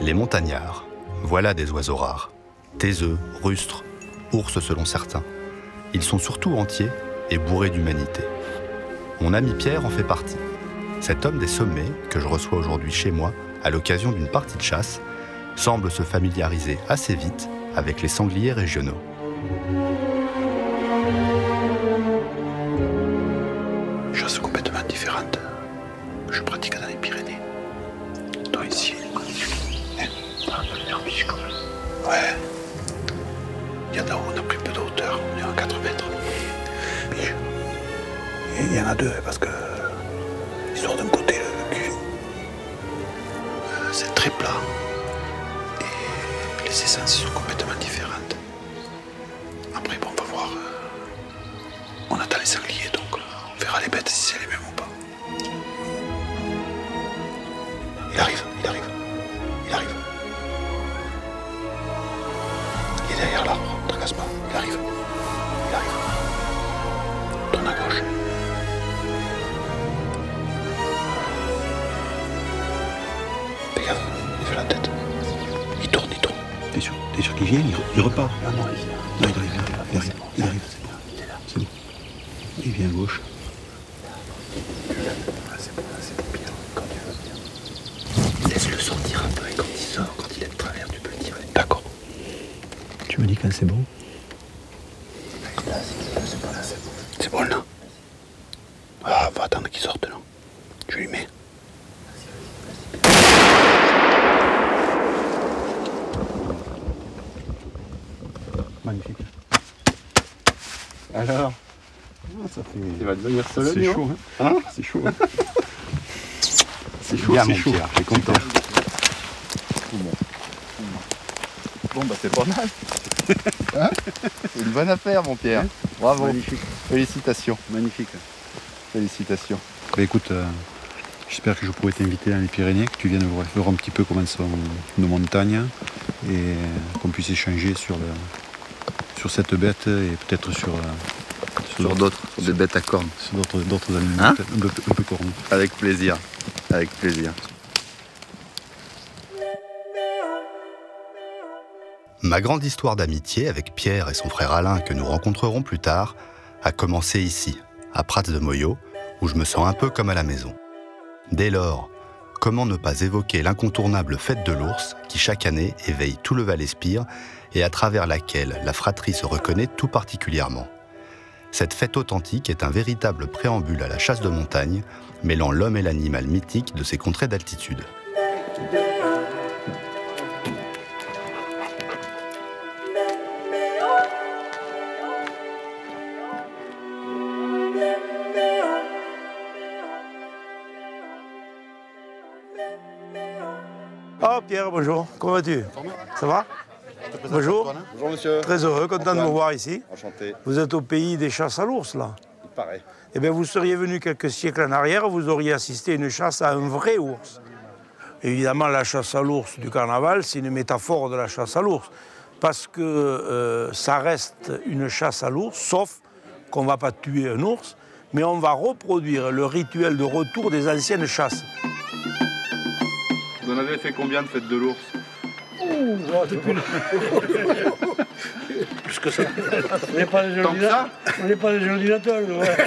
Les montagnards, voilà des oiseaux rares. Taiseux, rustres, ours selon certains. Ils sont surtout entiers et bourrés d'humanité. Mon ami Pierre en fait partie. Cet homme des sommets, que je reçois aujourd'hui chez moi, à l'occasion d'une partie de chasse, semble se familiariser assez vite avec les sangliers régionaux. Chasse complètement différente que je pratique dans les Pyrénées. Donc ici, ouais, il y en a où on a pris peu de hauteur, on est à 4 mètres. Et il y en a deux parce que ils sortent d'un côté le cul. C'est très plat et les essences sont complètement différentes. Après, bon, on va voir. On attend les sangliers, donc on verra les bêtes si c'est les mêmes ou pas. Il arrive, il arrive, il arrive. Il est derrière l'arbre, ne tracasse pas. Il arrive, il arrive. Tourne à gauche. Fais gaffe, il fait la tête. Il tourne, il tourne. T'es sûr qu'il vient, il repart. Ah non, il arrive, il arrive. C'est bon. Il vient à gauche. C'est bon, Pierre, quand tu veux. Laisse-le sortir un peu et quand il sort, quand il est de travers, tu peux le tirer. D'accord. Tu me dis quand c'est bon? Là, c'est bon. C'est bon là? Ah, va attendre qu'il sorte là. Je lui mets. Magnifique. Alors, ça fait... Il va devenir seul. C'est chaud, hein? C'est chaud. Hein? C'est chaud, bien, c'est mon chaud. Pierre, Je suis content. Bon, bah c'est pas mal. Hein, c'est une bonne affaire, mon Pierre. Bravo. Magnifique. Félicitations. Magnifique. Félicitations. Bah écoute, j'espère que je pourrai t'inviter dans les Pyrénées, que tu viennes voir un petit peu comment sont nos montagnes et qu'on puisse échanger sur cette bête et peut-être sur d'autres, des bêtes à cornes. Sur d'autres animaux Hein, un peu cornus. Avec plaisir. Avec plaisir. Ma grande histoire d'amitié avec Pierre et son frère Alain, que nous rencontrerons plus tard, a commencé ici, à Prats-de-Moyaux, où je me sens un peu comme à la maison. Dès lors, comment ne pas évoquer l'incontournable fête de l'ours qui chaque année éveille tout le Val-Espire et à travers laquelle la fratrie se reconnaît tout particulièrement. Cette fête authentique est un véritable préambule à la chasse de montagne, mêlant l'homme et l'animal mythique de ces contrées d'altitude. Oh Pierre, bonjour, comment vas-tu? Ça va? Bonjour. Bonjour monsieur. Très heureux, content de vous voir ici. Enchanté. Vous êtes au pays des chasses à l'ours là. Il paraît. Eh bien vous seriez venu quelques siècles en arrière, vous auriez assisté à une chasse à un vrai ours. Évidemment la chasse à l'ours du carnaval, c'est une métaphore de la chasse à l'ours. Parce que ça reste une chasse à l'ours, sauf qu'on ne va pas tuer un ours, mais on va reproduire le rituel de retour des anciennes chasses. Vous en avez fait combien de fêtes de l'ours? Plus que ça. On n'est pas des ordinateurs. On n'est pas des ordinateurs. Ouais.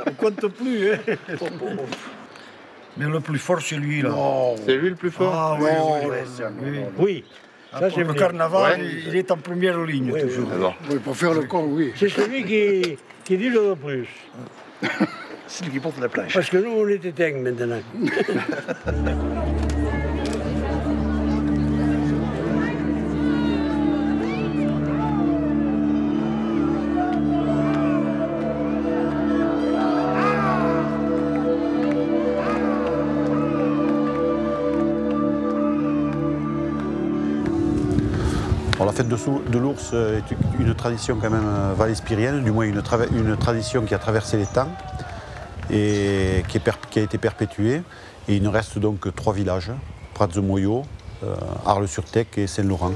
On compte plus. Hein. Mais le plus fort, c'est lui, là. C'est lui le plus fort? Ah oui, oui. Ça, c'est le carnaval, il est en première ligne, toujours. Oui, pour faire le con, oui. C'est celui qui dit le plus. C'est lui qui porte la planche. Parce que nous, on est éteints maintenant. Alors, la fête de l'ours est une tradition quand même val-espirienne, du moins une tradition qui a traversé les temps et qui a été perpétuée. Et il nous reste donc 3 villages, Prats-de-Moyaux, Arles-sur-Tech et Saint-Laurent.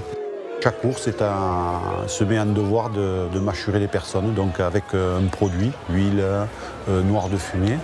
Chaque ours se met en devoir de mâchurer les personnes, donc avec un produit, huile, noir de fumée.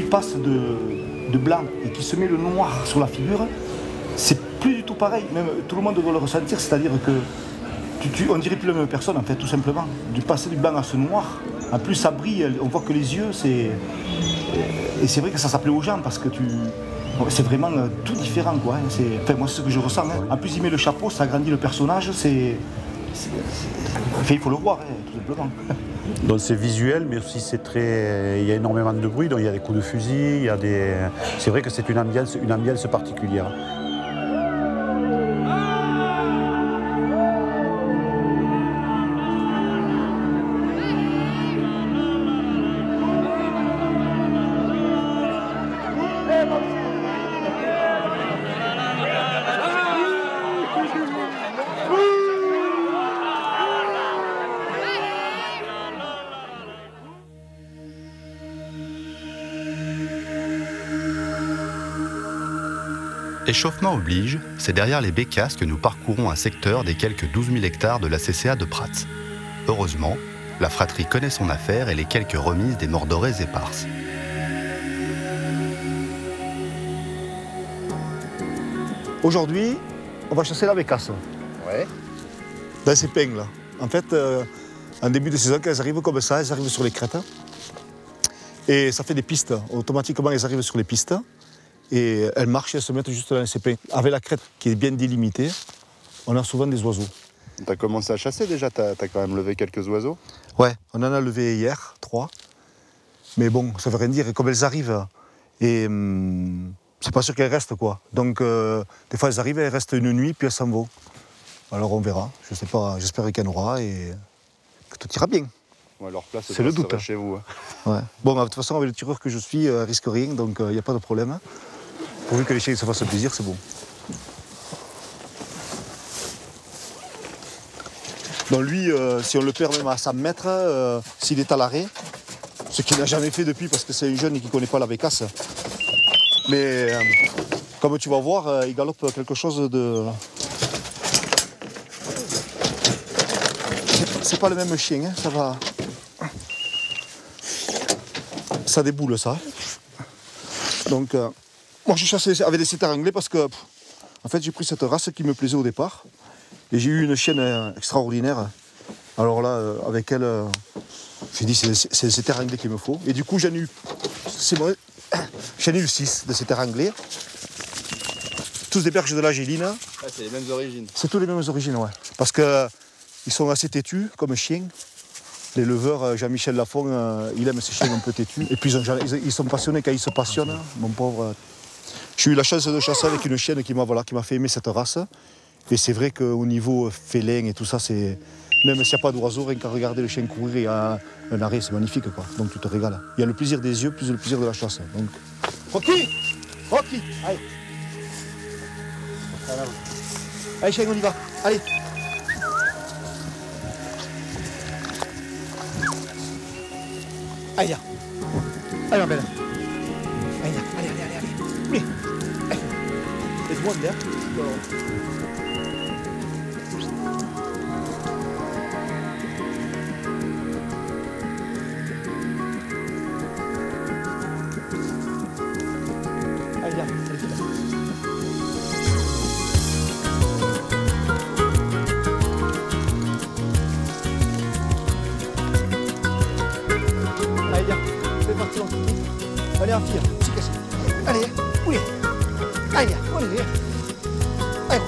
passes de blanc et qu'il se met le noir sur la figure, c'est plus du tout pareil. Même tout le monde doit le ressentir, c'est-à-dire que on dirait plus la même personne en fait, tout simplement. Du passer du blanc à ce noir, en plus ça brille, on voit que les yeux, c'est... Et c'est vrai que ça s'appelait aux gens parce que c'est vraiment tout différent quoi. Hein. Enfin, moi c'est ce que je ressens. Hein. En plus il met le chapeau, ça agrandit le personnage, Enfin, il faut le voir, hein, tout simplement. Donc c'est visuel, mais aussi c'est très... Il y a énormément de bruit, donc il y a des coups de fusil, il y a des... C'est vrai que c'est une ambiance particulière. Échauffement oblige, c'est derrière les bécasses que nous parcourons un secteur des quelques 12 000 hectares de la CCA de Prats. Heureusement, la fratrie connaît son affaire et les quelques remises des mordorées éparses. Aujourd'hui, on va chasser la bécasse. Ouais. Dans ces pins là. En fait, en début de saison, quand elles arrivent comme ça, elles arrivent sur les crêtes. Et ça fait des pistes. Automatiquement, elles arrivent sur les pistes. Et elles marchent et elles se mettent juste dans ces pins. Avec la crête qui est bien délimitée, on a souvent des oiseaux. T'as commencé à chasser déjà, t'as quand même levé quelques oiseaux? Ouais, on en a levé hier, 3. Mais bon, ça veut rien dire. Et comme elles arrivent, et c'est pas sûr qu'elles restent quoi. Donc des fois elles arrivent, elles restent une nuit, puis elles s'en vont. Alors on verra. Je sais pas, j'espère qu'il y en aura et que tout ira bien. Ouais, leur place, c'est le doute. Chez vous. Hein. Ouais. Bon, de toute façon, avec le tireur que je suis, risque rien, donc il n'y a pas de problème. Pourvu que les chiens se fassent plaisir, c'est bon. Donc lui, si on le perd même à 100 mètres, s'il est à l'arrêt, ce qu'il n'a jamais fait depuis parce que c'est un jeune et qui ne connaît pas la bécasse. Mais comme tu vas voir, il galope quelque chose de... C'est pas le même chien, hein, ça va... Ça déboule ça. Donc moi je chassais avec des setters anglais parce que en fait j'ai pris cette race qui me plaisait au départ. Et j'ai eu une chienne extraordinaire. Alors là, avec elle, j'ai dit c'est le setter anglais qu'il me faut. Et du coup j'en ai eu, j'en ai eu 6 de setter anglais. Tous des berges de la Géline. Ah, c'est les mêmes origines. C'est tous les mêmes origines, ouais. Parce qu'ils sont assez têtus comme chiens. L'éleveur Jean-Michel Lafont, il aime ces chiens un peu têtus. Et puis ils sont passionnés quand ils se passionnent, mon pauvre. J'ai eu la chance de chasser avec une chienne qui m'a fait aimer cette race. Et c'est vrai qu'au niveau félin et tout ça, c'est même s'il n'y a pas d'oiseau, rien qu'à regarder le chien courir et à un arrêt, c'est magnifique quoi. Donc tu te régales. Il y a le plaisir des yeux plus le plaisir de la chasse. Donc... Rocky, Rocky, allez. Allez chien, on y va. Allez. Allez, allez, ma belle. Allez, allez, allez, allez. Oui. Laisse-moi bien. Allez, allez, allez. Allez, en fille, c'est cassé. Allez, oui. Allez, on est. Allez.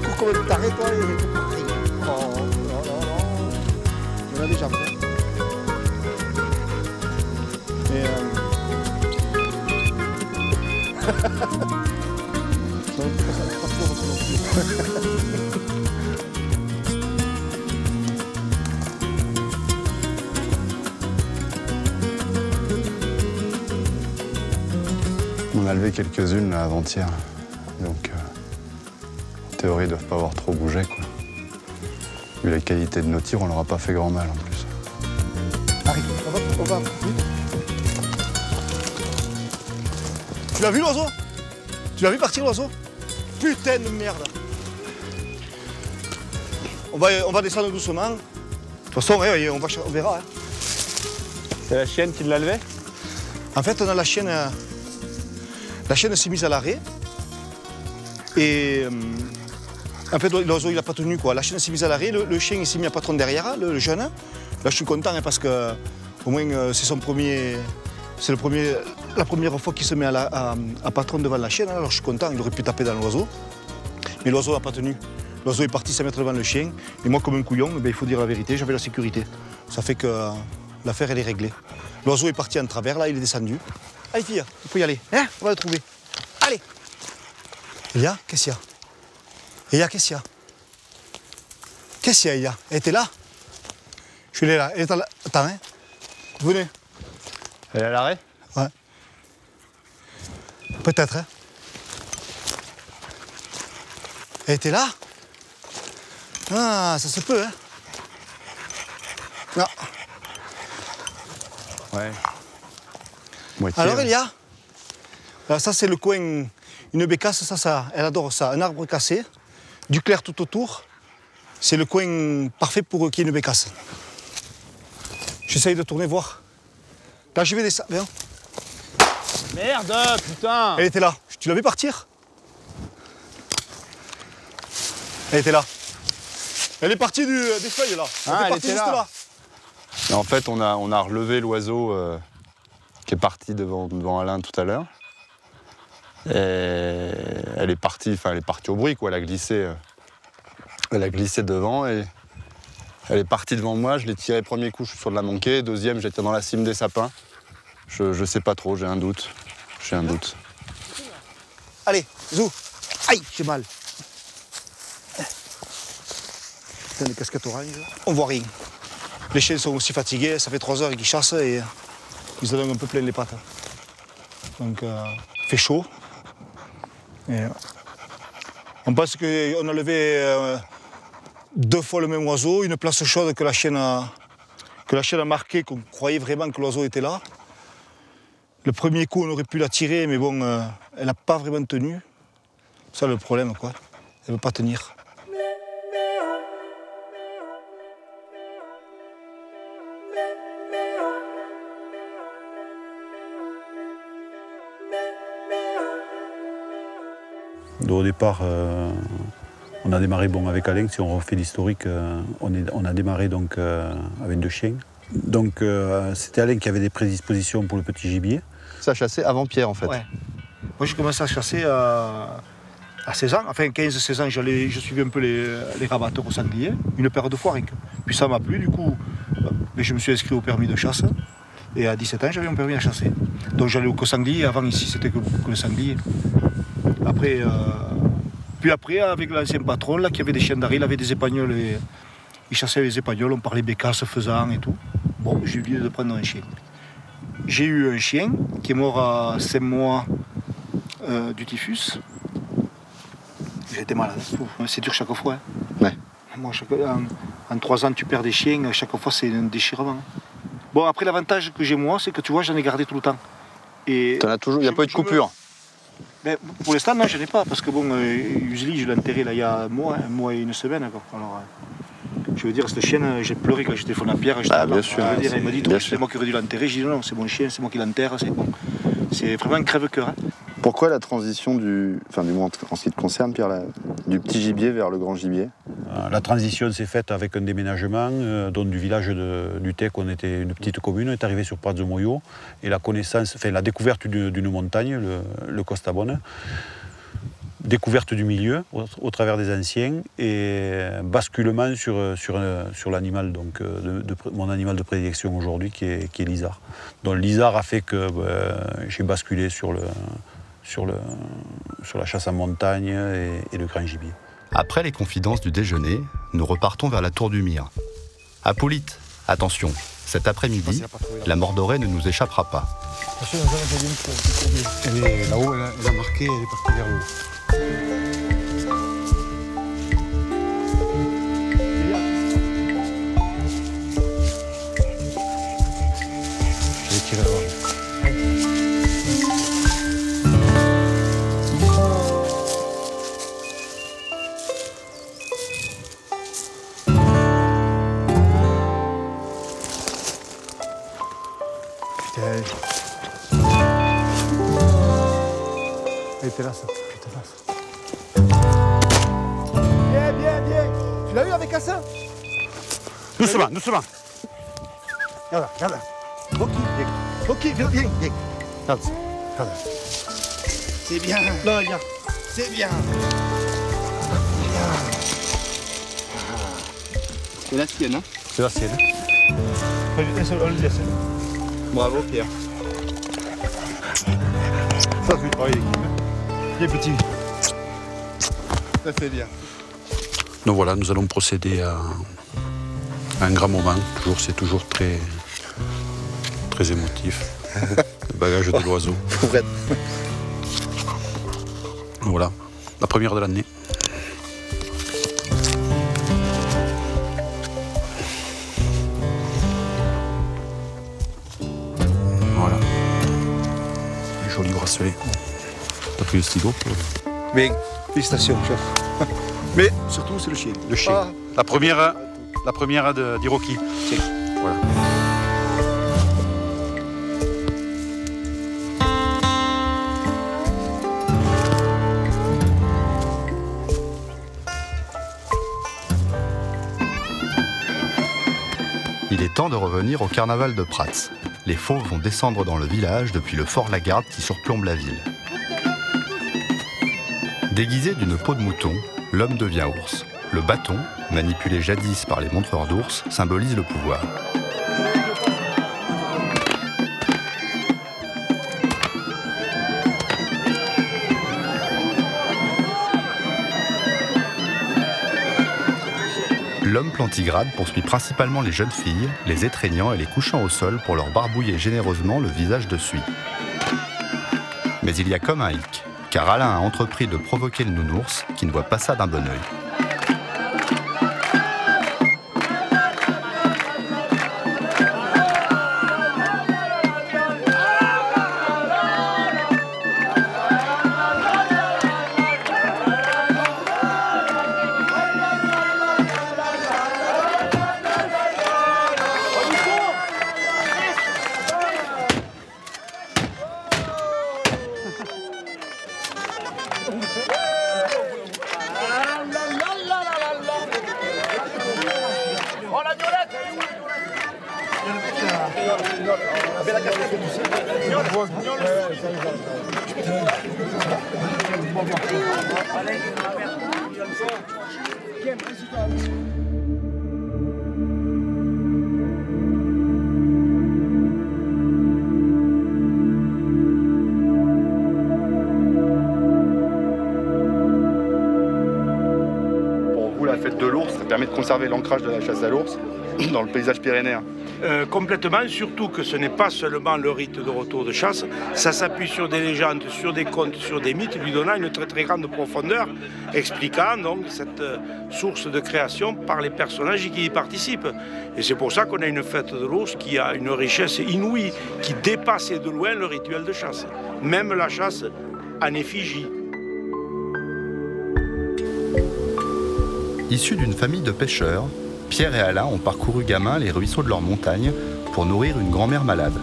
Cours comme un taré, toi, et c'est parti. Oh, non, non, non. On a des jambes. Et On a levé quelques-unes avant-hier, donc en théorie ils doivent pas avoir trop bougé quoi. Vu la qualité de nos tirs, on leur a pas fait grand mal en plus. Arrive, on va. Tu l'as vu l'oiseau? Tu l'as vu partir l'oiseau? Putain de merde. On va descendre doucement. De toute façon, on verra. Hein. C'est la chienne qui l'a levé? En fait, on a la chienne s'est mise à l'arrêt. Et en fait, l'oiseau, il n'a pas tenu, quoi. La chienne s'est mise à l'arrêt, le chien, il s'est mis à patron derrière, le jeune. Là, je suis content hein, parce que au moins, c'est la première fois qu'il se met à patron devant la chienne. Alors, je suis content, il aurait pu taper dans l'oiseau. Mais l'oiseau n'a pas tenu. L'oiseau est parti se mettre devant le chien. Et moi, comme un couillon, il faut dire la vérité, j'avais la sécurité. Ça fait que l'affaire, elle est réglée. L'oiseau est parti en travers, là, il est descendu. Allez, fille, il faut y aller. Hein, on va le trouver. Allez. Elia, qu'est-ce qu'il y a? Elia, qu'est-ce qu'il y a? Qu'est-ce qu'il y a, Elia? Elle était là? Je l'ai là. Elle est là. Attends, hein. Venez. Elle est à l'arrêt? Ouais. Peut-être, hein. Elle était là? Ah, ça se peut, hein. Non. Ouais. Moitié, Alors, ouais. Elia? Alors, ça, c'est le coin. Une bécasse, ça, elle adore ça. Un arbre cassé, du clair tout autour. C'est le coin parfait pour qu'il y ait une bécasse. J'essaye de tourner, voir. Là, je vais descendre. Viens. Merde, putain! Elle était là. Tu l'as vu partir? Elle était là. Elle est partie des feuilles, là. Ah, elle partie était juste là. Et en fait, on a relevé l'oiseau qui est parti devant Alain tout à l'heure. Et elle est partie au bruit, quoi. Elle a glissé devant et elle est partie devant moi. Je l'ai tiré premier coup, je suis sûr de la manquer. Deuxième, j'étais dans la cime des sapins. Je sais pas trop, j'ai un doute. Allez, zou. Aïe, j'ai mal. Putain, les casquettes oranges. On voit rien. Les chiens sont aussi fatigués, ça fait 3 heures qu'ils chassent et ils en ont un peu plein les pattes. Donc, il fait chaud. Et, on pense qu'on a levé 2 fois le même oiseau, une place chaude que la chienne a marqué, qu'on croyait vraiment que l'oiseau était là. Le premier coup, on aurait pu la tirer, mais bon, elle n'a pas vraiment tenu. C'est ça le problème, quoi. Elle ne veut pas tenir. Au départ, on a démarré avec Alain, si on refait l'historique, on a démarré donc, avec 2 chiens. Donc c'était Alain qui avait des prédispositions pour le petit gibier. Ça a chassé avant Pierre en fait. Ouais. Moi j'ai commencé à chasser à 16 ans, enfin 15-16 ans, je suivais un peu les rabatteurs au sanglier, une paire de fois rien que. Puis ça m'a plu, du coup je me suis inscrit au permis de chasse. Et à 17 ans j'avais un permis à chasser. Donc j'allais au sanglier, avant ici c'était que le sanglier. Après, puis après, avec l'ancien patron, là, qui avait des chiens d'arrêt, il avait des épagnols, il chassait les épagnols, on parlait bécasse, faisan et tout. Bon, j'ai eu l'idée de prendre un chien. J'ai eu un chien qui est mort à 5 mois du typhus. J'ai été malade, c'est dur chaque fois. Hein. Ouais. Moi, en 3 ans, tu perds des chiens, chaque fois c'est un déchirement. Bon, après, l'avantage que j'ai moi, c'est que tu vois, j'en ai gardé tout le temps. T'en as toujours, il n'y a pas eu de coupure. Mais pour l'instant, non, je n'ai pas, parce que bon, Usli, je l'ai enterré là, il y a un mois et 1 semaine. Alors, je veux dire, cette chienne, j'ai pleuré quand j'ai téléphoné à Pierre. Bien sûr. Il m'a dit, c'est moi qui aurais dû l'enterrer. J'ai dit, non, c'est mon chien, c'est moi qui l'enterre. C'est vraiment un crève-cœur. Hein. Pourquoi la transition du moins en ce qui te concerne, Pierre, du petit gibier vers le grand gibier? La transition s'est faite avec un déménagement, donc du village du Tech, on était une petite commune, on est arrivé sur Prats de Moyo, et la découverte d'une montagne, le Costabone, découverte du milieu au travers des anciens, et basculement sur l'animal, donc mon animal de prédilection aujourd'hui, qui est l'isard. Donc l'isard a fait que j'ai basculé sur la chasse en montagne et le grand gibier. Après les confidences du déjeuner, nous repartons vers la tour du Mire. Hippolyte, attention, cet après-midi, la mordorée ne nous échappera pas. Elle est là-haut, elle a marqué, elle est partie vers le haut. Je vais tirer là-bas. Tiens. Allez, t'es là, ça. Bien, bien, bien. Tu l'as eu avec Hassan? Doucement, doucement. Regarde, regarde. Ok, viens. Ok, viens, viens, viens. Regarde ça. Regarde. C'est bien. Là, viens. C'est bien. C'est la sienne, hein? C'est la sienne. On le laisse. Bravo Pierre. Ça fait travailler l'équipe. Les petits. Ça fait bien. Donc voilà, nous allons procéder à un grand moment. C'est toujours très émotif. Le bagage de l'oiseau. Voilà, la première de l'année. Voilà. Un joli bracelet. T'as pris le stylo? Bien, félicitations, chef. Mais surtout, c'est le chien. Le chien. Ah. La première d'Iroki. Voilà. Il est temps de revenir au carnaval de Prats. Les fauves vont descendre dans le village depuis le fort Lagarde qui surplombe la ville. Déguisé d'une peau de mouton, l'homme devient ours. Le bâton, manipulé jadis par les montreurs d'ours, symbolise le pouvoir. L'homme plantigrade poursuit principalement les jeunes filles, les étreignant et les couchant au sol pour leur barbouiller généreusement le visage de suie. Mais il y a comme un hic, car Alain a entrepris de provoquer le nounours qui ne voit pas ça d'un bon œil. Pour vous, la fête de l'ours, ça permet de conserver l'ancrage de la chasse à l'ours dans le paysage pyrénéen. Complètement, surtout que ce n'est pas seulement le rite de retour de chasse, ça s'appuie sur des légendes, sur des contes, sur des mythes, lui donnant une très très grande profondeur, expliquant donc cette source de création par les personnages qui y participent. Et c'est pour ça qu'on a une fête de l'ours qui a une richesse inouïe, qui dépasse de loin le rituel de chasse, même la chasse en effigie. Issus d'une famille de pêcheurs, Pierre et Alain ont parcouru gamin les ruisseaux de leur montagne pour nourrir une grand-mère malade.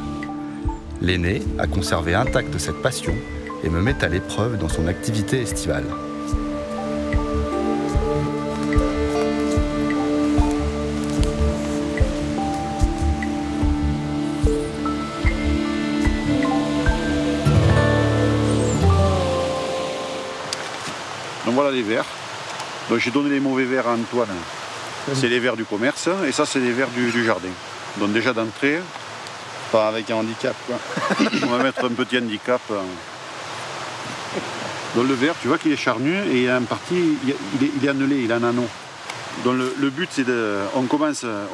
L'aîné a conservé intacte cette passion et me met à l'épreuve dans son activité estivale. Donc voilà les verres. Donc j'ai donné les mauvais verres à Antoine. C'est les verres du commerce et ça c'est les verres du jardin. Donc déjà d'entrée, Pas avec un handicap, quoi. on va mettre un petit handicap. Donc le verre, tu vois qu'il est charnu et il a une partie, il est annelé, il a un anneau. Donc le but c'est de, on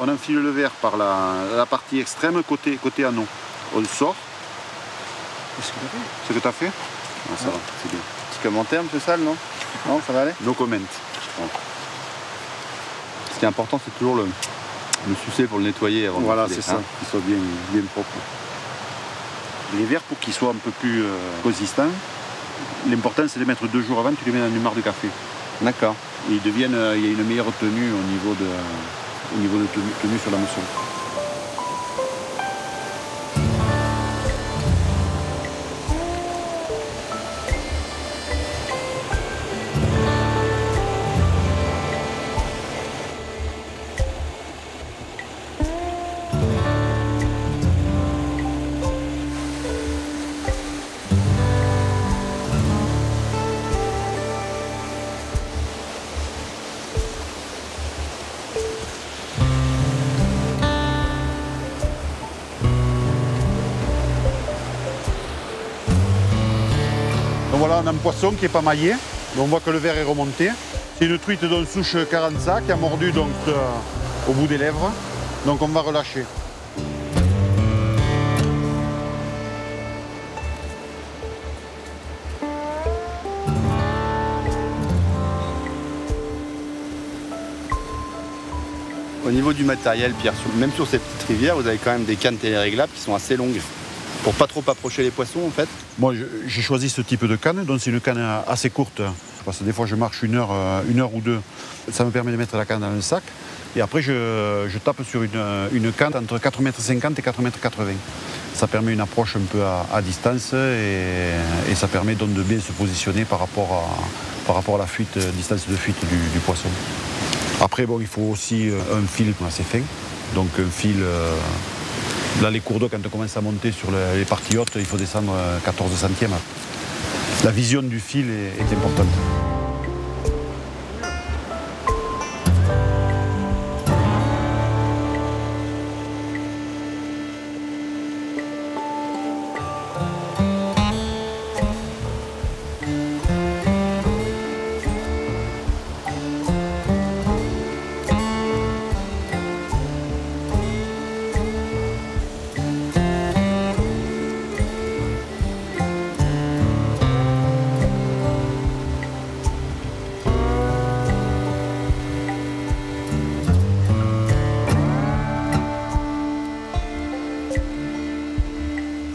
enfile le verre par la partie extrême côté anneau. On le sort. Ce que tu as fait? Ah, ça va, c'est bien. Petit commentaire, M. Sall, non? Non, ça va aller? No comment. Ce qui est important, c'est toujours le sucer pour le nettoyer avant de Voilà, l'enfiler, c'est ça, qu'il soit bien propre. Les verres, pour qu'ils soient un peu plus consistants, l'important c'est de les mettre 2 jours avant, tu les mets dans une mare de café. D'accord. Et il y a une meilleure tenue au niveau de tenue sur la moisson. Voilà, on a un poisson qui n'est pas maillé. On voit que le verre est remonté. C'est une truite d'une souche Carranza qui a mordu donc, au bout des lèvres. Donc on va relâcher. Au niveau du matériel, Pierre, même sur cette petite rivière, vous avez quand même des cannes téléréglables qui sont assez longues. Pour pas trop approcher les poissons, en fait. Moi, j'ai choisi ce type de canne, donc c'est une canne assez courte. Parce que des fois, je marche une heure ou deux. Ça me permet de mettre la canne dans le sac. Et après, je tape sur une canne entre 4,50 m et 4,80 m. Ça permet une approche un peu à distance et ça permet donc de bien se positionner par rapport à la fuite, distance de fuite du poisson. Après, bon, il faut aussi un fil assez fin. Donc un fil... Là, les cours d'eau, quand on commence à monter sur les parties hautes, il faut descendre 14 centièmes. La vision du fil est importante.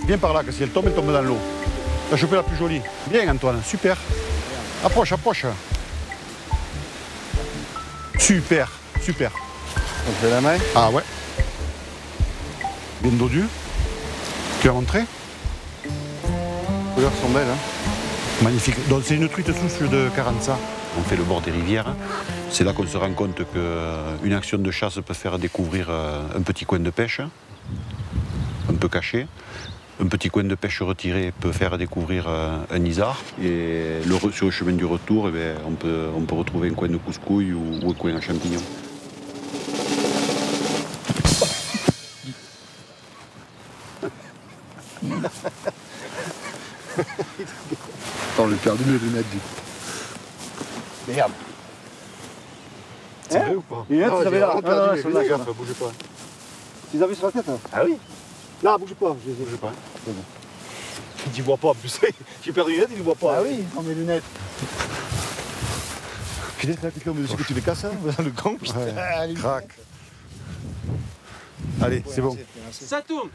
Viens par là, que si elle tombe dans l'eau. La chopée la plus jolie. Bien, Antoine, super. Approche, approche. Super, super. On fait la main. Ah ouais. Bien dodu. Tu as montré? Les couleurs sont belles. Hein. Magnifique. Donc c'est une truite souche de Carranza. On fait le bord des rivières. C'est là qu'on se rend compte qu'une action de chasse peut faire découvrir un petit coin de pêche, un peu caché. Un petit coin de pêche retiré peut faire découvrir un isard. Et sur le chemin du retour, eh bien, on peut retrouver un coin de couscouille ou un coin à champignons. Attends, on a perdu mes lunettes du coup. Merde. C'est vrai ou pas? Les lunettes, vous avez là. Fais gaffe, bougez pas. Tu les as vu sur la tête? Ah oui? Non, bouge pas. Bougez pas. C'est bon. Il ne voit pas en plus. J'ai perdu les lunettes, il ne voit pas. Ah oui, dans mes lunettes. Putain, c'est là quelqu'un me dit que tu les casses, hein, dans le camp. Ouais. Crac. Allez, c'est bon. Ça tourne.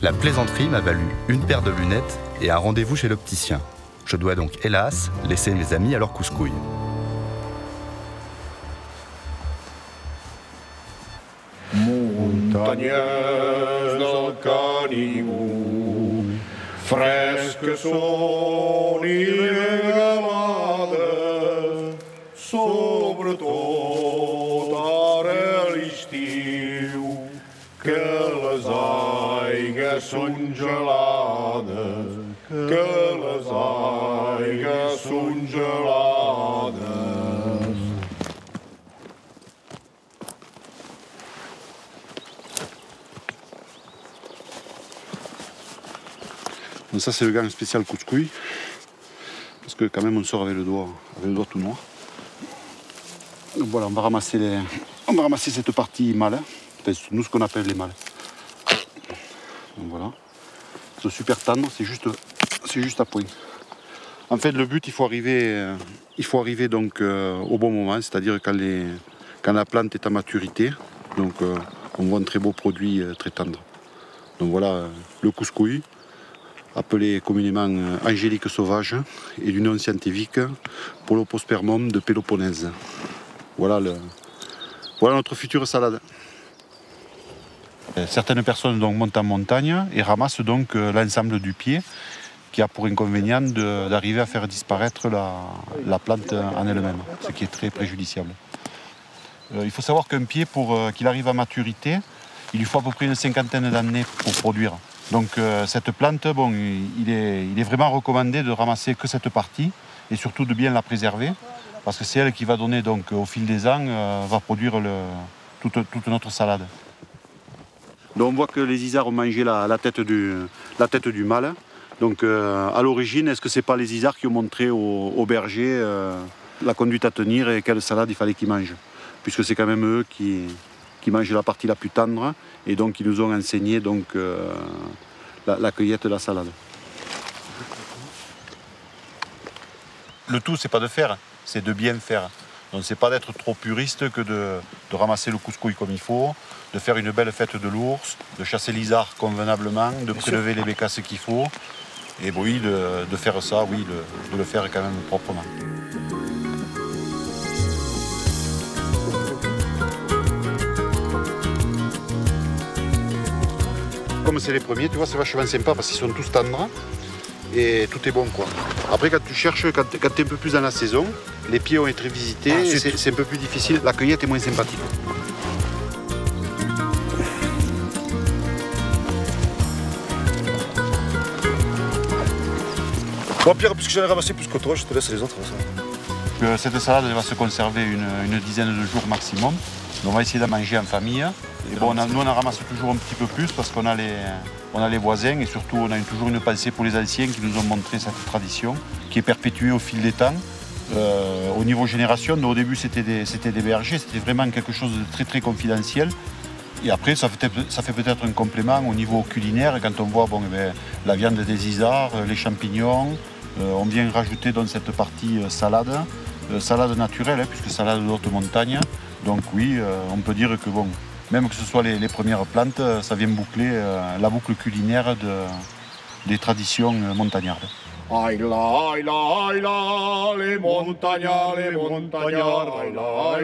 La plaisanterie m'a valu une paire de lunettes et un rendez-vous chez l'opticien. Je dois donc, hélas, laisser mes amis à leur couscouille. Montagneuses del Canigou, fresques són i regalades, sobretot ara a l'estiu, que les aigues són gelades, que les aigues són gelades. Donc ça c'est le gant spécial couscouille, parce que quand même on sort avec le doigt tout noir. Donc voilà, on va ramasser cette partie mâle, enfin, nous ce qu'on appelle les mâles. Donc voilà, c'est super tendre, c'est juste à point. En fait le but il faut arriver donc au bon moment, c'est-à-dire quand la plante est à maturité, donc on voit un très beau produit très tendre. Donc voilà le couscouille, appelé communément angélique sauvage, et du nom scientifique Polopospermum de Péloponnèse. Voilà notre future salade. Certaines personnes donc montent en montagne et ramassent donc l'ensemble du pied, qui a pour inconvénient d'arriver à faire disparaître la plante en elle-même, ce qui est très préjudiciable. Il faut savoir qu'un pied, pour qu'il arrive à maturité, il lui faut à peu près une cinquantaine d'années pour produire. Donc cette plante, bon, il est vraiment recommandé de ramasser que cette partie et surtout de bien la préserver, parce que c'est elle qui va donner donc au fil des ans, va produire toute notre salade. Donc on voit que les isards ont mangé la tête du mâle. Donc à l'origine, est-ce que c'est pas les isards qui ont montré aux bergers la conduite à tenir et quelle salade il fallait qu'ils mangent? Puisque c'est quand même eux qui mangent la partie la plus tendre et donc ils nous ont enseigné donc, la cueillette de la salade. Le tout, c'est pas de faire, c'est de bien faire. Donc c'est pas d'être trop puriste que de ramasser le couscouille comme il faut, de faire une belle fête de l'ours, de chasser l'isard convenablement, de prélever les bécasses qu'il faut. Et oui, de faire ça, oui, de le faire quand même proprement. Comme c'est les premiers, tu vois, c'est vachement sympa parce qu'ils sont tous tendres et tout est bon, quoi. Après, quand tu cherches, quand tu es un peu plus dans la saison, les pieds ont été visités, c'est un peu plus difficile, la cueillette est moins sympathique. Bon Pierre, puisque j'en ai ramassé plus que toi, je te laisse les autres. Cette salade va se conserver une dizaine de jours maximum. Donc on va essayer de manger en famille. Et bon, nous on en ramasse toujours un petit peu plus parce qu'on a les voisins et surtout on a toujours une pensée pour les anciens qui nous ont montré cette tradition qui est perpétuée au fil des temps. Au niveau génération, au début c'était des bergers, c'était vraiment quelque chose de très très confidentiel. Et après, ça fait peut-être un complément au niveau culinaire quand on voit la viande des isards, les champignons. On vient rajouter dans cette partie salade naturelle, hein, puisque salade d'haute montagne. Donc oui, on peut dire que bon, même que ce soit les premières plantes, ça vient boucler la boucle culinaire des traditions montagnardes. Ai la, les montagnards, les montagnards, ai la,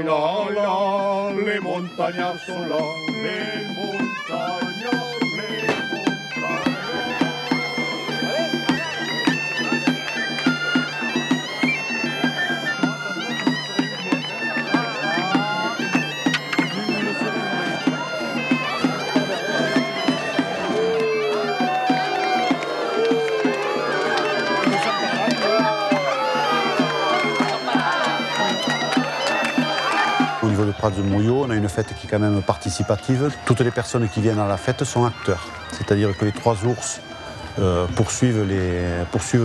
les montagnards sont là, les montagnards, Au niveau de Prats de Moyau, on a une fête qui est quand même participative. Toutes les personnes qui viennent à la fête sont acteurs. C'est-à-dire que les 3 ours poursuivent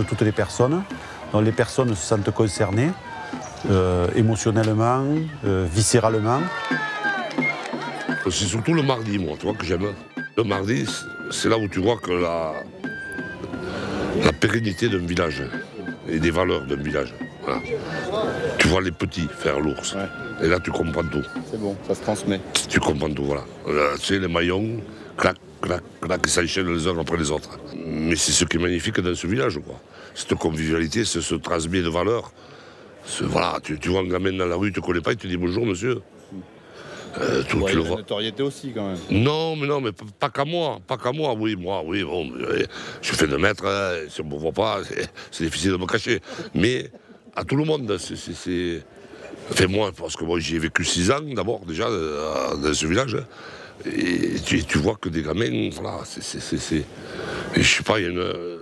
toutes les personnes. Donc les personnes se sentent concernées émotionnellement, viscéralement. C'est surtout le mardi, moi, tu vois, que j'aime. Le mardi, c'est là où tu vois que la pérennité d'un village et des valeurs d'un village. Voilà. Tu vois les petits faire l'ours. Ouais. Et là, tu comprends tout. C'est bon, ça se transmet. Tu comprends tout, voilà. Là, tu sais, les maillons, clac, clac, clac, ils s'enchaînent les uns après les autres. Mais c'est ce qui est magnifique dans ce village, quoi. Cette convivialité, ce transmet de valeurs. Voilà, tu vois un gamin dans la rue, tu ne connais pas, il te dit bonjour, monsieur. Tu le vois. La notoriété aussi, quand même. Non, mais pas qu'à moi. Pas qu'à moi, oui, bon, je fais 2 mètres, hein, si on ne me voit pas, c'est difficile de me cacher. Mais à tout le monde, c'est... Enfin, moi, parce que moi, j'y ai vécu 6 ans, d'abord, déjà, dans ce village. Et tu vois que des gamins, voilà, c'est... Je sais pas, il y a une...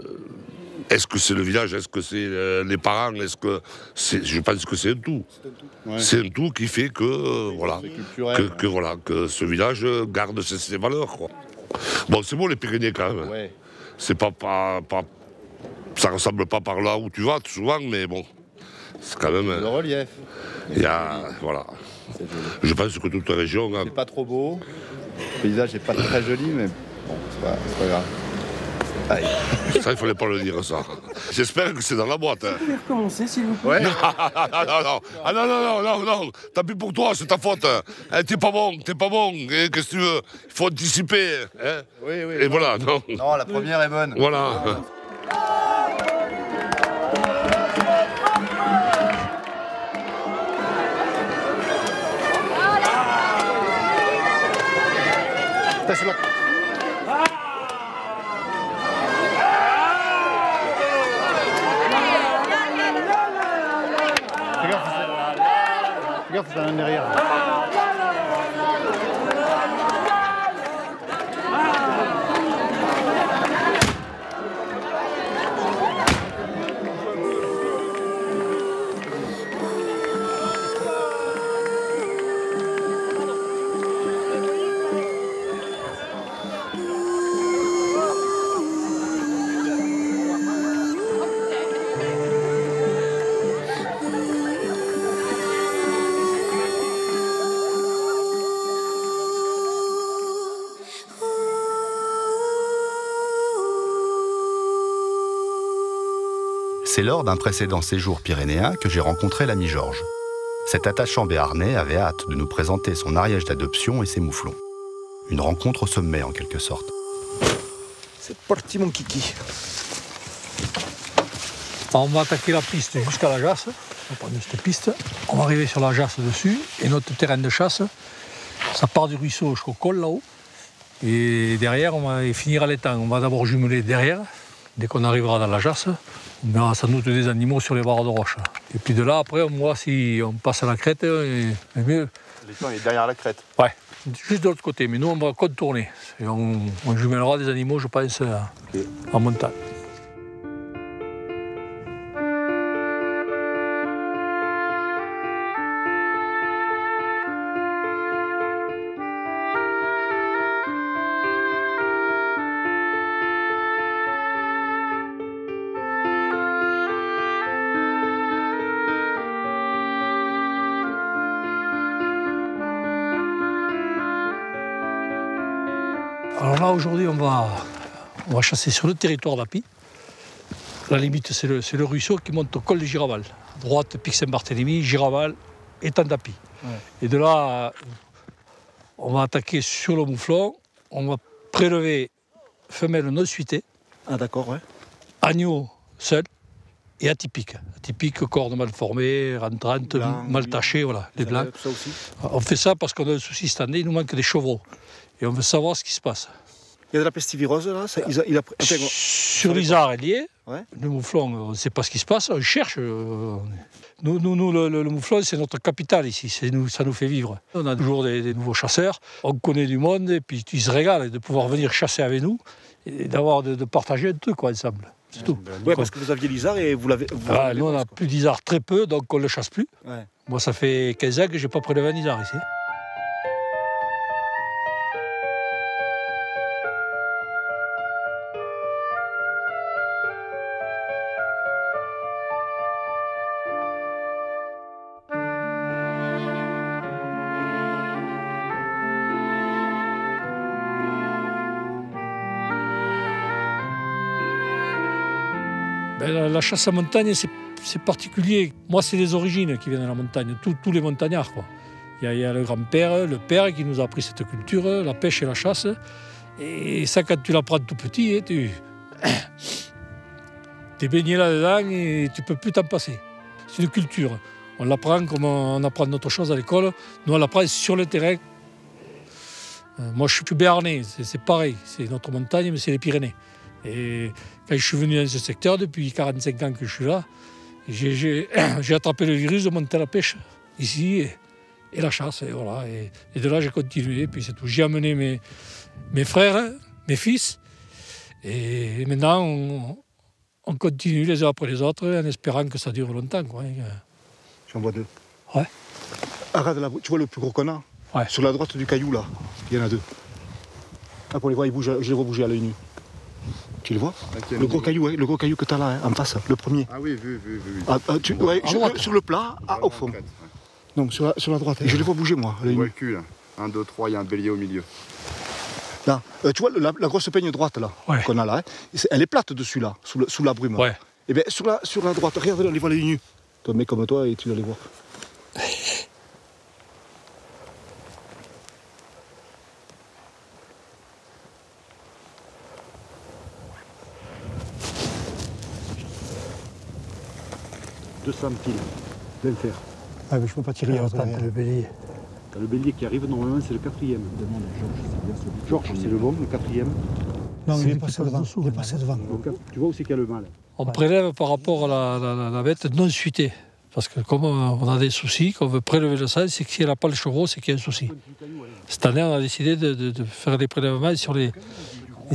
Est-ce que c'est le village? Est-ce que c'est les parents? Est-ce que je pense que c'est un tout. Ouais. C'est un tout qui fait que voilà, que ce village garde ses valeurs, quoi. Bon, c'est bon les Pyrénées quand même. Ouais. C'est pas ça ressemble pas par là où tu vas souvent, mais bon, c'est quand même. Le relief. Il y a voilà. Je pense que toute la région. C'est pas trop beau. Le paysage n'est pas très joli, mais bon, c'est pas grave. Allez. Ça, il fallait pas le dire, ça. J'espère que c'est dans la boîte. Hein. Vous pouvez recommencer, s'il vous plaît. Non. Non. Tant pis pour toi, c'est ta faute. T'es pas bon. Qu'est-ce que tu veux? Il faut anticiper. Hein. Oui. Et voilà, non. Non, la première est bonne. Voilà. C'est là. Fais gaffe, c'est un derrière. C'est lors d'un précédent séjour pyrénéen que j'ai rencontré l'ami Georges. Cet attachant béarnais avait hâte de nous présenter son ariège d'adoption et ses mouflons. Une rencontre au sommet en quelque sorte. C'est parti mon kiki. On va attaquer la piste jusqu'à la Jasse. On va prendre cette piste. On va arriver sur la Jasse dessus. Et notre terrain de chasse, ça part du ruisseau jusqu'au col là-haut. Et derrière, on va finir à l'étang. On va d'abord jumeler derrière. Dès qu'on arrivera dans la Jasse, on verra sans doute des animaux sur les barres de roche. Et puis de là, après, on voit si on passe à la crête, et mieux. L'étang est derrière la crête. Ouais, juste de l'autre côté. Mais nous, on va contourner. Et on jumellera des animaux, je pense, en montagne. Alors là, aujourd'hui, on va chasser sur le territoire d'Api. La limite, c'est le ruisseau qui monte au col de Giraval. À droite, Pic Saint-Barthélemy, Giraval, étang d'Api. Ouais. Et de là, on va attaquer sur le mouflon. On va prélever femelle non suitée. Ah d'accord, ouais. Agneau seul et atypique. Atypique, cornes mal formées, rentrantes, mal tachées, voilà, les blancs. Ça aussi. On fait ça parce qu'on a un souci cette année, il nous manque des chevreaux. Et on veut savoir ce qui se passe. Il y a de la pestivirose là Sur l'Isard, elle y est. Ouais. Le mouflon, on ne sait pas ce qui se passe, on cherche. Nous le mouflon, c'est notre capitale ici, ça nous fait vivre. On a toujours des nouveaux chasseurs, on connaît du monde, et puis ils se régalent de pouvoir venir chasser avec nous et de partager un truc ensemble. C'est tout. Oui, parce que vous aviez l'Isard et vous l'avez. Nous, on n'a plus d'Isard, très peu, donc on ne le chasse plus. Ouais. Moi, ça fait 15 ans que je n'ai pas prélevé un Isard ici. La chasse à montagne, c'est particulier. Moi, c'est les origines qui viennent de la montagne, tous les montagnards, quoi. Il y a le grand-père, le père qui nous a appris cette culture, la pêche et la chasse. Et ça, quand tu l'apprends tout petit, tu es baigné là-dedans et tu ne peux plus t'en passer. C'est une culture. On l'apprend comme on apprend d'autres choses à l'école. Nous, on l'apprend sur le terrain. Moi, je suis béarnais, c'est pareil. C'est notre montagne, mais c'est les Pyrénées. Et quand je suis venu dans ce secteur, depuis 45 ans que je suis là, j'ai attrapé le virus de monter à la pêche, ici, et la chasse, et voilà. Et de là, j'ai continué, puis c'est tout. J'ai amené mes frères, mes fils, et maintenant, on continue les uns après les autres, en espérant que ça dure longtemps, quoi. J'en vois deux. Ouais. Arrête là, tu vois le plus gros connard? Ouais. Sur la droite du caillou, là, il y en a deux. Là, pour les voir, je les vois bouger à l'œil nu. Tu le vois? Le gros caillou que tu as là, en face, le premier. Ah oui, vu. Sur le plat, au fond. Ouais. Non, sur la droite. Je les vois bouger, moi. Je vois le cul, là. 1, 2, 3, il y a un bélier au milieu. Là, tu vois la grosse peigne droite, là, qu'on a là, elle est plate dessus, là, sous la brume. Ouais. Et bien, sur la droite, regarde, on les voit les nus. Toi, un mec comme toi, et tu vas les voir. « 200 piles, plein fer. » Ah, mais je ne peux pas tirer, le bélier. T'as le bélier qui arrive, normalement c'est le 4e. Demande à Georges, c'est le bon, le 4e. Non, il est passé devant. Il est passé devant. Donc, tu vois où c'est qu'il y a le mal. On prélève par rapport à la bête non suitée. Parce que comme on a des soucis, qu'on veut prélever le sang, c'est que si elle n'a pas le chevreau, c'est qu'il y a un souci. Cette année, on a décidé de faire des prélèvements sur les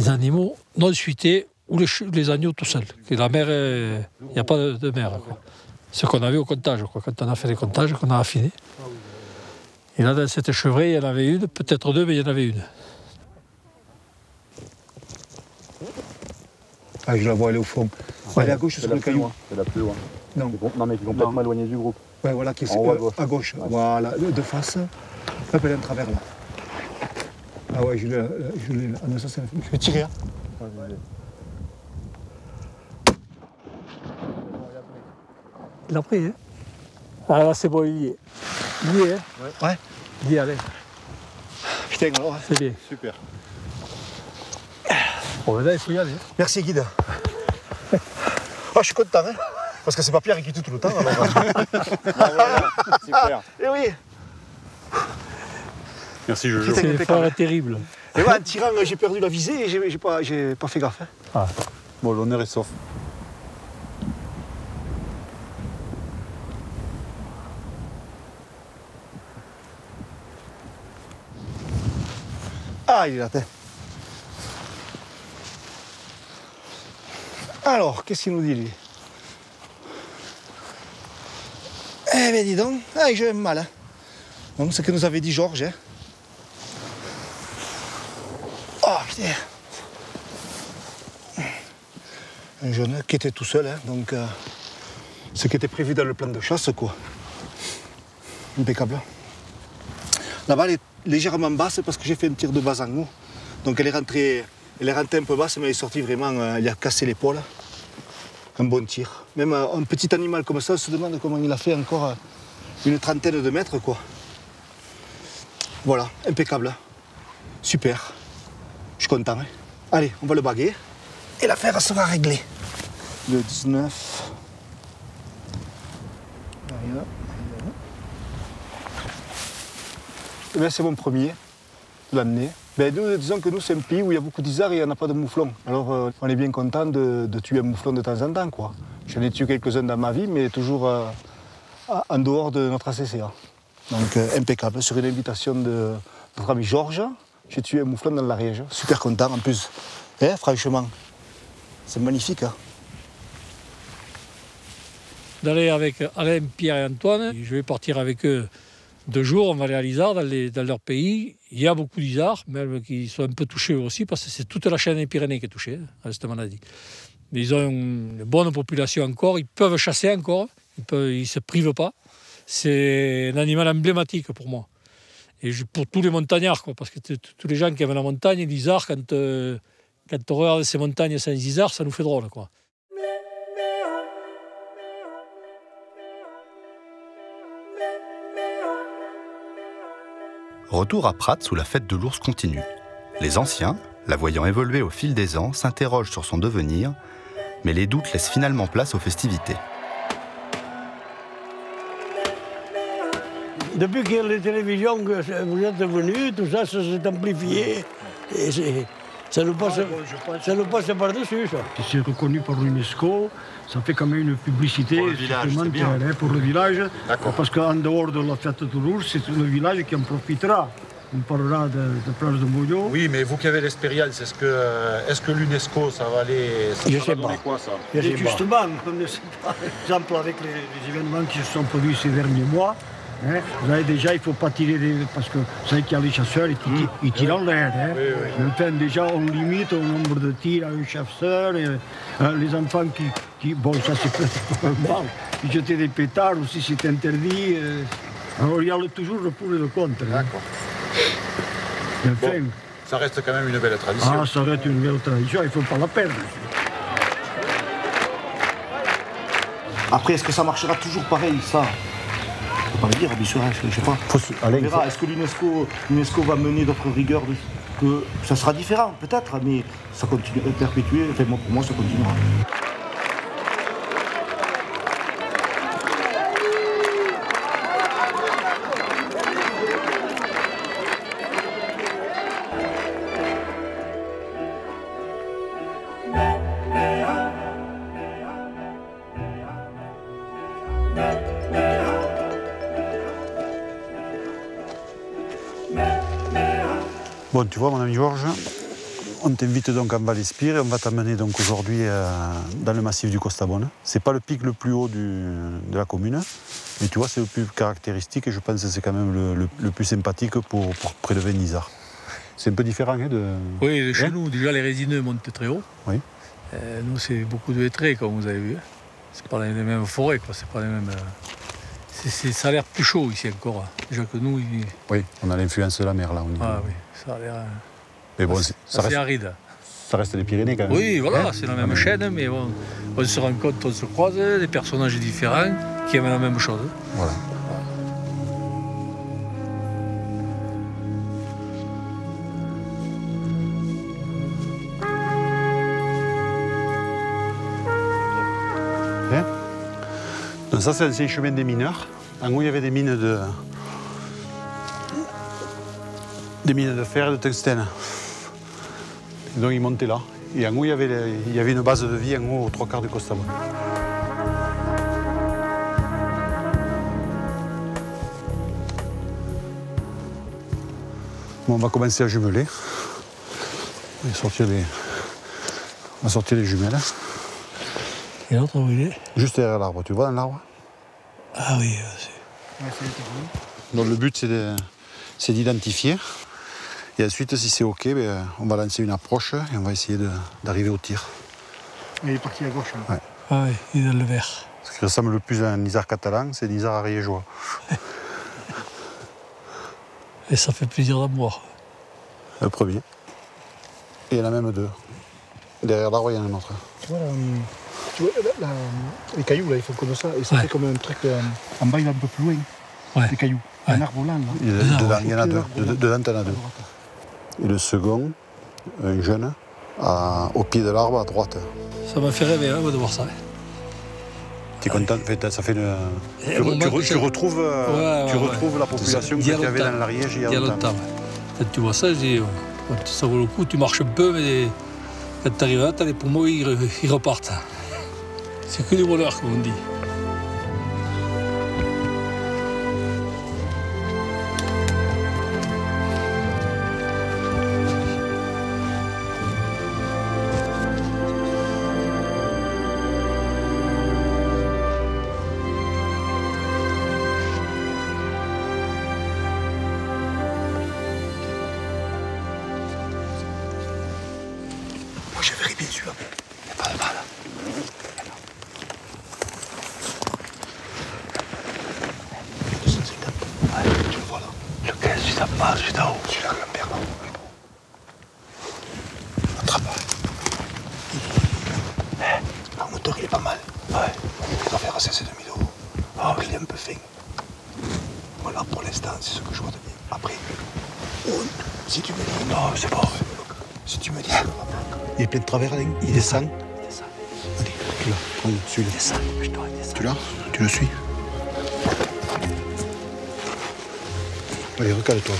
animaux non suités ou les agneaux tout seuls. Que la mère, il n'y a pas de mère, quoi. Ce qu'on avait au comptage, quoi. Quand on a fait les comptages, qu'on a affiné. Et là, dans cette chevrée, il y en avait une, peut-être deux, mais il y en avait une. Ah, je la vois, elle est au fond. Ouais, elle est à gauche sur le caillou. C'est la plus loin. Non, mais qui est complètement éloignée du groupe. Ouais, voilà, qui est à gauche. Ouais. Voilà, de face. Hop, elle est en travers là. Ah ouais, je l'ai. Ah non, ça c'est. Je vais tirer. Hein. Il l'a pris, hein. Ah là, c'est bon, il y est. Il y est, hein. Ouais. Il y est, allez. Putain, alors, C'est bien. Super. Bon, maintenant, il faut y aller. Merci, guide. Je suis content, hein, parce que c'est pas Pierre qui tue tout le temps. Alors... Super. Eh oui. Merci, Jojo. C'est l'effort terrible. Et ouais, en tirant, j'ai perdu la visée et j'ai pas fait gaffe. Hein. Ah. Bon, l'honneur est sauf. Ah, il est là, t'es. Alors, qu'est-ce qu'il nous dit, lui? Eh ben, dis donc, j'ai mal. Hein. Donc, ce que nous avait dit Georges. Hein. Oh, putain. Un jeune qui était tout seul, hein, donc ce qui était prévu dans le plan de chasse, quoi. Impeccable. La balle est légèrement basse parce que j'ai fait un tir de bas en haut. Donc elle est rentrée un peu basse, mais elle est sortie vraiment, elle a cassé l'épaule. Un bon tir. Même un petit animal comme ça, on se demande comment il a fait encore une trentaine de mètres, quoi. Voilà, impeccable. Super. Je suis content. Hein. Allez, on va le baguer. Et l'affaire sera réglée. Le 19. Voilà. Eh bien, c'est mon premier de l'année. Ben, disons que nous, c'est un pays où il y a beaucoup d'isards et il n'y en a pas de mouflons. Alors, on est bien content de tuer un mouflon de temps en temps, quoi. J'en ai tué quelques-uns dans ma vie, mais toujours en dehors de notre ACCA. Donc, impeccable. Sur une invitation de notre ami Georges, j'ai tué un mouflon dans l'Ariège. Super content, en plus. Eh, franchement, c'est magnifique. Hein. D'aller avec Alain, Pierre et Antoine, je vais partir avec eux 2 jours, on va aller à l'Isard, dans leur pays. Il y a beaucoup d'Isards, même qui sont un peu touchés eux aussi, parce que c'est toute la chaîne des Pyrénées qui est touchée à cette maladie. Mais ils ont une bonne population encore, ils peuvent chasser encore, ils ne se privent pas. C'est un animal emblématique pour moi. Et pour tous les montagnards, quoi, parce que tous les gens qui aiment la montagne, l'Isard, quand on regarde ces montagnes sans Isard, ça nous fait drôle, quoi. Retour à Prats où la fête de l'ours continue. Les anciens, la voyant évoluer au fil des ans, s'interrogent sur son devenir, mais les doutes laissent finalement place aux festivités. Depuis que les télévisions, que vous êtes venus, tout ça, ça s'est amplifié. Et ça nous passe par-dessus, ça. C'est reconnu par l'UNESCO, ça fait quand même une publicité supplémentaire pour le village. Parce qu'en dehors de la fête de l'ours, c'est le village qui en profitera. On parlera de plage de Moyo. Oui, mais vous qui avez l'expérience, est-ce que l'UNESCO, ça va aller... Ça va donner quoi, ça? Et justement, par exemple, avec les événements qui se sont produits ces derniers mois, hein, vous savez déjà, il ne faut pas tirer parce que vous savez qu'il y a les chasseurs ils tirent en l'air. Hein. Oui. Enfin, déjà, on limite au nombre de tirs à un chasseur. Et, les enfants qui bon, ça c'est pas normal. Qui jetaient des pétards aussi, c'est interdit. Alors, il y a toujours le pour et le contre. D'accord. Hein. Enfin, bon, ça reste quand même une belle tradition. Ah, ça reste une belle tradition, il ne faut pas la perdre. Après, est-ce que ça marchera toujours pareil, ça? Je ne peux pas le dire, bien sûr, je ne sais pas. On verra. Est-ce que l'UNESCO va mener d'autres rigueurs que ça sera différent, peut-être, mais ça continuera de perpétuer. Enfin, moi, pour moi, ça continuera. Bon, tu vois, mon ami Georges, on t'invite donc en Val-Espire et on va t'amener donc aujourd'hui dans le massif du Costabone. C'est pas le pic le plus haut de la commune, mais tu vois, c'est le plus caractéristique et je pense que c'est quand même le plus sympathique pour prélever une isard. C'est un peu différent, hein, de... Oui, chez nous, déjà, les résineux montent très haut. Oui. Nous, c'est beaucoup de hêtraies, comme vous avez vu. C'est pas les mêmes forêts, quoi. C'est pas les mêmes... ça a l'air plus chaud ici encore. Déjà que nous... Oui, on a l'influence de la mer, là, au niveau. Ah oui, ça a l'air... Mais bon, c'est aride. ça reste les Pyrénées quand même. Oui, voilà, c'est la même chaîne, mais bon, on se rencontre, on se croise, des personnages différents qui aiment la même chose. Voilà. Donc ça, c'est l'ancien chemin des mineurs. En haut, il y avait des mines de fer et de tungstène. Et donc ils montaient là. Et en haut, il y avait une base de vie en haut aux 3/4 du Costable. Bon, on va commencer à jumeler. On va sortir les jumelles. Et l'autre, où il est? Juste derrière l'arbre. Tu vois dans l'arbre? Ah oui, Donc le but, c'est d'identifier. Et ensuite, si c'est OK, on va lancer une approche et on va essayer d'arriver au tir. Il est parti à gauche. Hein. Ouais. Ah oui, il est dans le vert. Ce qui ressemble le plus à un Nizar catalan, c'est Nizar ariégeois. Et ça fait plaisir d'amour. Le premier. Et il y en a même deux. Derrière l'arbre, il y en a un autre. Tu vois les cailloux, là, ils font comme ça. Et ça fait comme un truc. En bas, il est un peu plus loin. Les cailloux. Ouais. Un arbre là. Dedans, il y en a deux. Dedans, il y en a deux. Et le second, un jeune, au pied de l'arbre à droite. Ça m'a fait rêver hein, de voir ça. Tu es content? Ça fait une... Tu retrouves la population que tu avais dans l'Ariège il y a longtemps. Quand tu vois ça, je dis, ça vaut le coup, tu marches un peu, mais quand tu arrives là, les poumons, ils repartent. C'est que du bonheur, comme on dit. Moi, je verrai bien sûr. Il n'y a pas de mal. Tu le vois là. Lequel? Celui d'en bas, celui d'en haut. Celui-là, Lambert, là. Attrape. Le moteur, il est pas mal. Ouais. Il va faire assez 2000 €. Après, il est un peu fin. Voilà, pour l'instant, c'est ce que je vois de bien. Après, si tu me dis... Non, c'est pas vrai. Si tu me dis... Il est plein de travers, Alain. Il descend. Allez, tu l'as. Prends celui-là. Tu l'as? Tu le suis. Allez, recale-toi.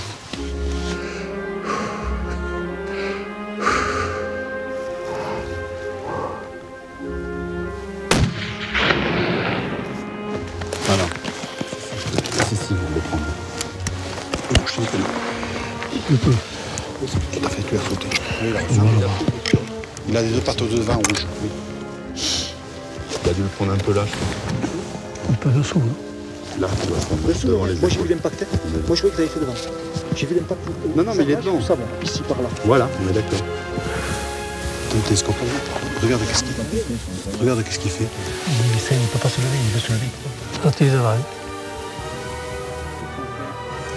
Voilà. Si, on va prendre. Non, je te dis que non. Tu peux. Tout à fait, tu as sauté. Oui, là, il a des deux pattes de devant rouges. Oui. Il a dû le prendre un peu là, je crois. Un peu dessous. Hein. Là, tu vois, devant les Moi, j'ai vu l'impact. Moi, je croyais que tu avais fait devant. J'ai vu l'impact. Non, mais il est devant. Ça va, ici, par là. Voilà, on est d'accord. Ton télescope, regarde qu'est-ce qu'il fait. Il ne peut pas se lever, il veut se lever. Ça, tu es devant.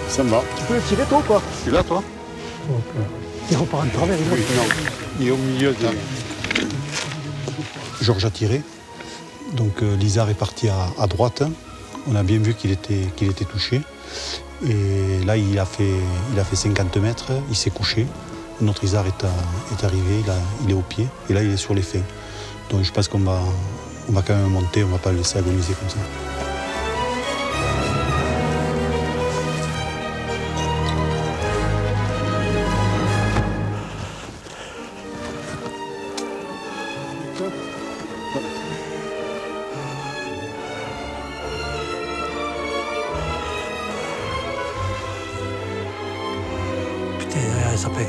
Ça me va. Tu peux le tirer, toi, ou pas? Tu l'as, toi? Il repart en travers, il Oui, non. Il est au milieu de... Georges a tiré. Donc Lizard est parti à droite. On a bien vu qu'il était touché. Et là, il a fait 50 mètres. Il s'est couché. Notre Lizard est arrivé. Il est au pied. Et là, il est sur les fins. Donc je pense qu'on va quand même monter. On ne va pas le laisser agoniser comme ça. Putain, ça paye.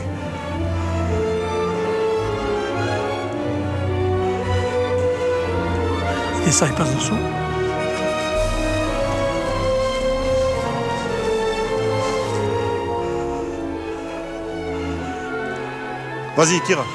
Et ça, il passe dessous. Vas-y, tire.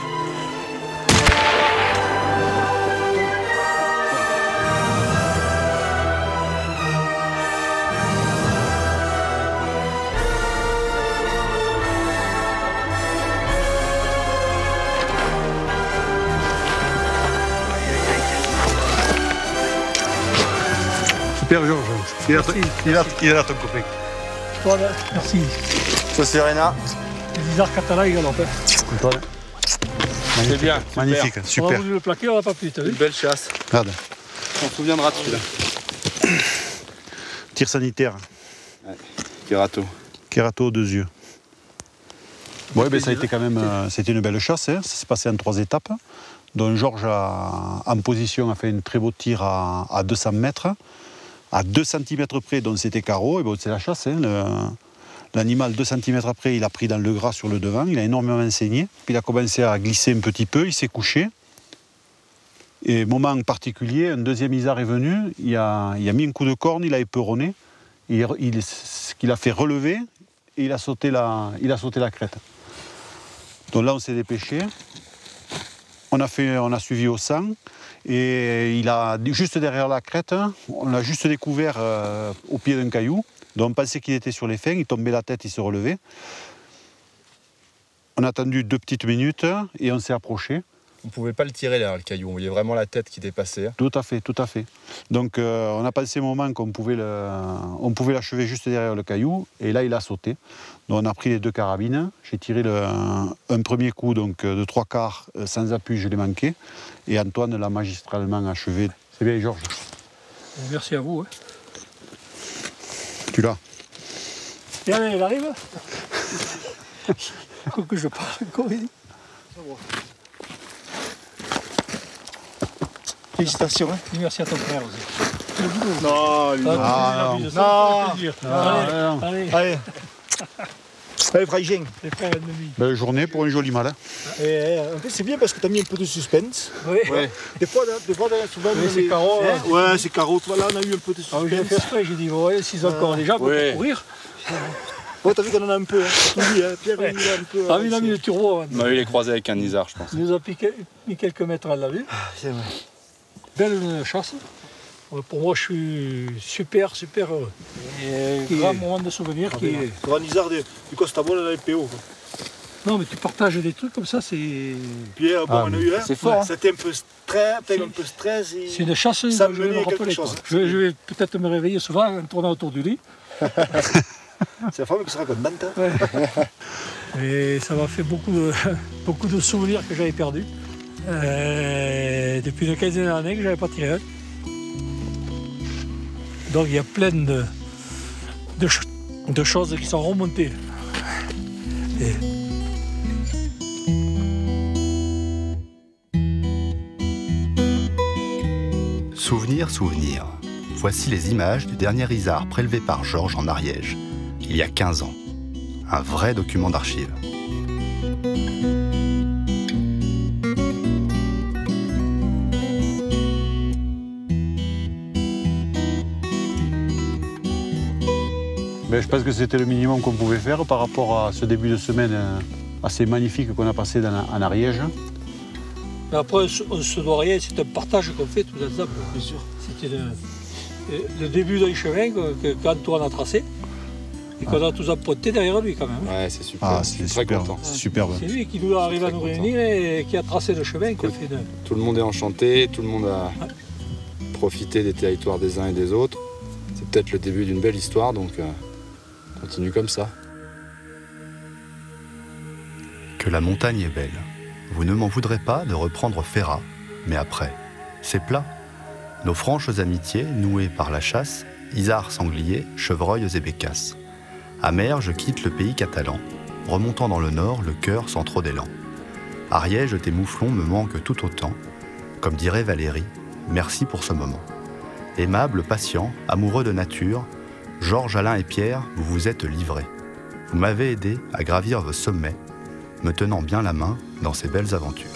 Super Georges. Il est là ton copain. Voilà, merci. Ça c'est Réna. Les isards catalans, ils galopent. C'est bien. Magnifique, On a super. voulu le plaquer, on l'a pas pu, t'as vu? Une belle chasse. Regarde, On se souviendra de celui-là. tir sanitaire. Kerato. Kerato aux 2 yeux. Oui, ben, ça a été quand même c'était une belle chasse. Hein. Ça s'est passé en 3 étapes. Donc Georges en position a fait un très beau tir à 200 mètres. À 2 cm près, donc c'était carreau. Et bon, c'est la chasse. Hein. L'animal, 2 cm après, il a pris dans le gras sur le devant. Il a énormément saigné. Puis il a commencé à glisser un petit peu. Il s'est couché. Et moment particulier, un deuxième isard est venu. Il a mis un coup de corne. Il a éperonné. Ce qu'il a fait relever. Et il a sauté la crête. Donc là, on s'est dépêché. On a suivi au sang. Et il a, juste derrière la crête, on l'a juste découvert au pied d'un caillou. Donc on pensait qu'il était sur les fins. Il tombait la tête, il se relevait. On a attendu 2 petites minutes et on s'est approché. On ne pouvait pas le tirer là, le caillou. On voyait vraiment la tête qui dépassait. Tout à fait, tout à fait. Donc on a pensé un moment qu'on pouvait l'achever juste derrière le caillou. Et là, il a sauté. Donc on a pris les 2 carabines. J'ai tiré un premier coup donc, de 3/4 sans appui, je l'ai manqué. Et Antoine l'a magistralement achevé. C'est bien, Georges. Merci à vous. Hein. Tu l'as. Et allez, il arrive. Faut que je parle encore. Félicitations. Hein. Et merci à ton frère aussi. Non, lui. Allez, Allez, Fragien. les frères ennemis. Belle journée pour une jolie malin. En fait, c'est bien parce que tu as mis un peu de suspense. Oui, Des fois, souvent, c'est carreau. hein. Ouais, c'est carreau. Toi, là, on a eu un peu de Ah, j'ai fait suspense. exprès, j'ai dit, ouais, s'ils ont encore déjà, pour courir. Ouais, t'as vu qu'on en a un peu. Hein. Tout dit, hein. Pierre, il a un peu. Ah, il a mis le turbo. On a eu les croisés avec un isard, je pense. Il nous a mis quelques mètres à la vue. C'est vrai. Belle chasse. Pour moi, je suis super heureux. Et grand moment de souvenir qui est... Pour un isard du Costabol à la LPO. Non, mais tu partages des trucs comme ça, c'est... Puis, bon, on a eu un. c'est fort, hein. C'était un peu stress. Et... C'est une chasse, Ça je me vais me menait quelque rappeler. chose. Je vais peut-être me réveiller souvent en tournant autour du lit. C'est la femme qui sera contente. Ouais. Et ça m'a fait beaucoup de souvenirs que j'avais perdus. Depuis une quinzaine d'années que je n'avais pas tiré un. Donc il y a plein de choses qui sont remontées. Et... Souvenir. Voici les images du dernier isard prélevé par Georges en Ariège, il y a 15 ans. Un vrai document d'archives. Mais je pense que c'était le minimum qu'on pouvait faire par rapport à ce début de semaine assez magnifique qu'on a passé en Ariège. Mais après, on ne se doit rien, c'est un partage qu'on fait tous ensemble. Bien sûr. C'était le début d'un chemin qu'Antoine a tracé et qu'on a tous emprunté derrière lui quand même. Ouais, c'est super. Ah, Je suis c'est très superbe. content. C'est superbe. C'est lui qui nous arrive à nous réunir et qui a tracé le chemin. Qui a fait Tout le monde est enchanté, tout le monde a profité des territoires des uns et des autres. C'est peut-être le début d'une belle histoire, donc continue comme ça. Que la montagne est belle. Vous ne m'en voudrez pas de reprendre Ferrat, mais après, c'est plat. Nos franches amitiés, nouées par la chasse, isards sangliers, chevreuils et bécasses. Amer, je quitte le pays catalan, remontant dans le nord, le cœur sans trop d'élan. Ariège, tes mouflons me manquent tout autant. Comme dirait Valérie, merci pour ce moment. Aimable, patient, amoureux de nature, Georges, Alain et Pierre, vous vous êtes livrés. Vous m'avez aidé à gravir vos sommets, me tenant bien la main dans ces belles aventures.